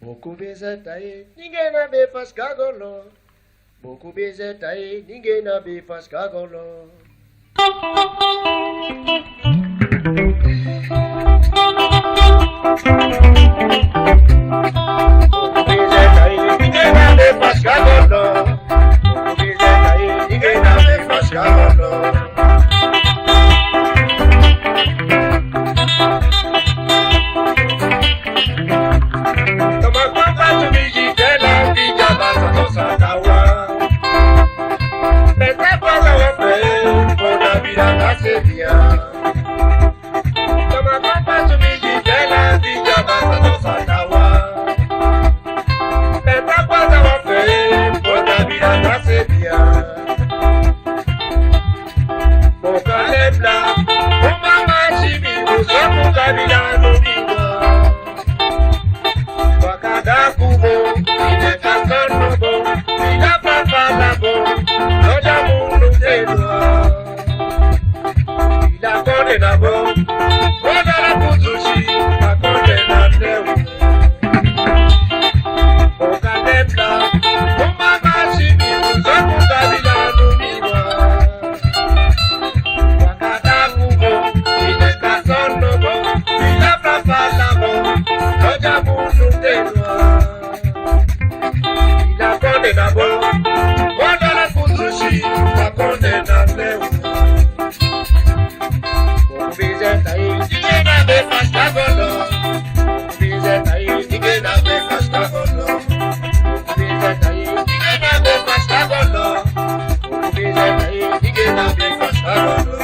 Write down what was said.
Boku bezeta aí, ninguém na be faz cagoló. Boku bezeta aí, ninguém na be faz cagoló. Boku bezeta aí, ninguém na be faz cagoló. Boku bezeta aí, ninguém na be faz cagoló. Toma copa de mim de vela, vida basta nossa taua. Tenta fazer uma fé, bota vira na sepia. Boca lebla, uma machimi, usa boca vira no bingo. Kwa cada cubo, ine cantando bom, vira pra falar bom, no já mundo inteiro. La condena bon, bona la kuzushi, la condena leo. Oka nebla, oma mashimi, uzoku kabila numiwa. Wakata kubo, ine kasono bon, ila prafala bon, noja munu tenwa. La condena bon, bona la kuzushi, la condena leo. Bezeta aí, ninguém na be faz cagoló. Bezeta aí, ninguém na be faz cagoló. Bezeta aí, ninguém na be faz cagoló. Bezeta aí, ninguém na be faz cagoló.